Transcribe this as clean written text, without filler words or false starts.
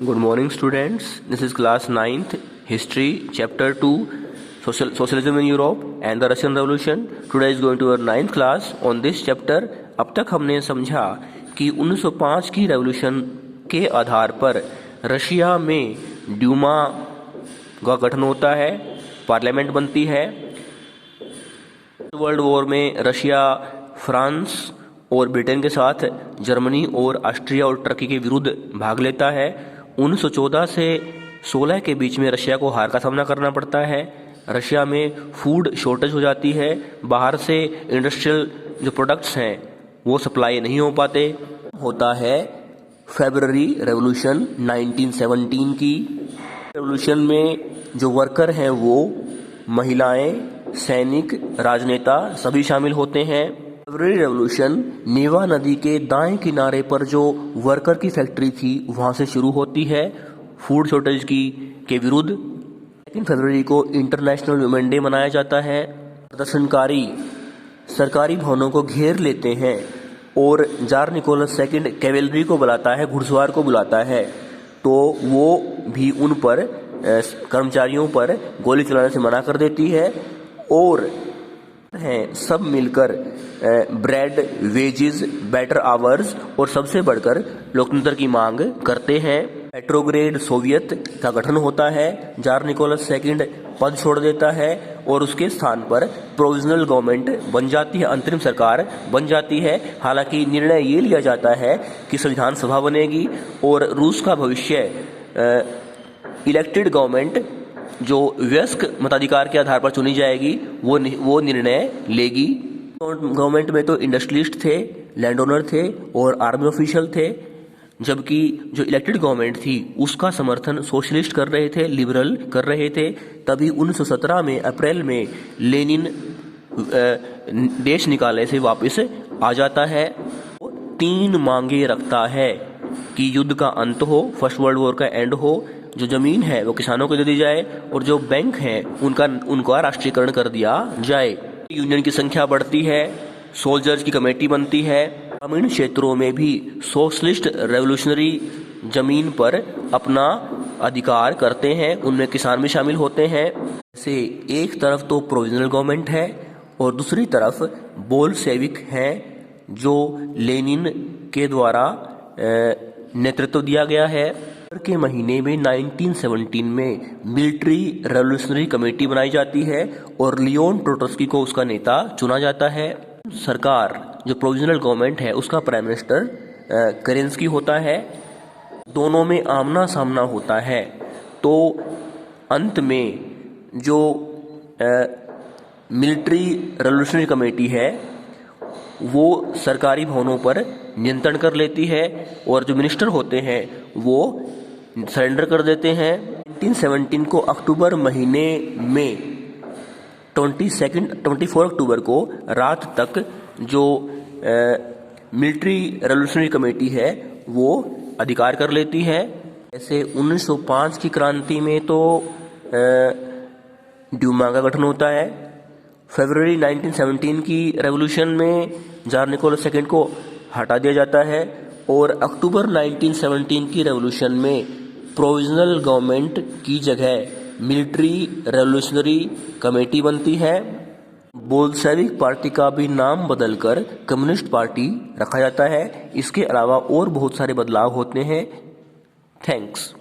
Good morning, students. This is class 9th history chapter 2 socialism in Europe and the Russian Revolution. Today is going to our 9th class on this chapter. अब तक हमने समझा कि 1905 की revolution के आधार पर Russia में Dumas का गठन होता है, पार्लियामेंट बनती है। वर्ल्ड वॉर में रशिया फ्रांस और ब्रिटेन के साथ जर्मनी और ऑस्ट्रिया और टर्की के विरुद्ध भाग लेता है। 1914 से 16 के बीच में रशिया को हार का सामना करना पड़ता है। रशिया में फूड शॉर्टेज हो जाती है, बाहर से इंडस्ट्रियल जो प्रोडक्ट्स हैं वो सप्लाई नहीं हो पाते। होता है फरवरी रेवोल्यूशन 1917 की। रेवोल्यूशन में जो वर्कर हैं वो महिलाएं, सैनिक, राजनेता सभी शामिल होते हैं। फरवरी रेवोल्यूशन नेवा नदी के दाएं किनारे पर जो वर्कर की फैक्ट्री थी वहां से शुरू होती है फूड शॉर्टेज के विरुद्ध। 2 फरवरी को इंटरनेशनल वुमेन डे मनाया जाता है। प्रदर्शनकारी सरकारी भवनों को घेर लेते हैं और जार निकोलस II कैवेलरी को बुलाता है, घुड़सवार को बुलाता है, तो वो भी उन पर कर्मचारियों पर गोली चलाने से मना कर देती है और हैं सब मिलकर ब्रेड, वेजेस, बेटर आवर्स और सबसे बढ़कर लोकतंत्र की मांग करते हैं। पेट्रोग्रेड सोवियत का गठन होता है। जार निकोलस II पद छोड़ देता है और उसके स्थान पर प्रोविजनल गवर्नमेंट बन जाती है, अंतरिम सरकार बन जाती है। हालांकि निर्णय ये लिया जाता है कि संविधान सभा बनेगी और रूस का भविष्य इलेक्टेड गवर्नमेंट जो वयस्क मताधिकार के आधार पर चुनी जाएगी वो निर्णय लेगी। गवर्नमेंट में तो इंडस्ट्रियलिस्ट थे, लैंड ओनर थे और आर्मी ऑफिशियल थे, जबकि जो इलेक्टेड गवर्नमेंट थी उसका समर्थन सोशलिस्ट कर रहे थे, लिबरल कर रहे थे। तभी 1917 में अप्रैल में लेनिन देश निकाले से वापस आ जाता है। 3 मांगे रखता है कि युद्ध का अंत हो, फर्स्ट वर्ल्ड वॉर का एंड हो, जो जमीन है वो किसानों को दे दी जाए और जो बैंक है उनका राष्ट्रीयकरण कर दिया जाए। यूनियन की संख्या बढ़ती है, सोल्जर्स की कमेटी बनती है। ग्रामीण क्षेत्रों में भी सोशलिस्ट रेवोल्यूशनरी जमीन पर अपना अधिकार करते हैं, उनमें किसान भी शामिल होते हैं। जैसे एक तरफ तो प्रोविजनल गवर्नमेंट है और दूसरी तरफ बोल्शेविक हैं जो लेनिन के द्वारा नेतृत्व दिया गया है। के महीने में 1917 में मिलिट्री रेवोल्यूशनरी कमेटी बनाई जाती है और लियोन ट्रोट्स्की को उसका नेता चुना जाता है। सरकार जो प्रोविजनल गवर्नमेंट है उसका प्राइम मिनिस्टर केरेंस्की होता है। दोनों में आमना सामना होता है। तो अंत में जो मिलिट्री रेवोल्यूशनरी कमेटी है वो सरकारी भवनों पर नियंत्रण कर लेती है और जो मिनिस्टर होते हैं वो सरेंडर कर देते हैं। 1917 को अक्टूबर महीने में 24 अक्टूबर को रात तक जो मिलिट्री रेवोल्यूशनरी कमेटी है वो अधिकार कर लेती है। ऐसे 1905 की क्रांति में तो ड्यूमा का गठन होता है। फरवरी 1917 की रेवोल्यूशन में जार निकोलस II को हटा दिया जाता है और अक्टूबर 1917 की रेवोल्यूशन में प्रोविजनल गवर्नमेंट की जगह मिलिट्री रेवोल्यूशनरी कमेटी बनती है। बोल्शेविक पार्टी का भी नाम बदलकर कम्युनिस्ट पार्टी रखा जाता है। इसके अलावा और बहुत सारे बदलाव होते हैं। थैंक्स।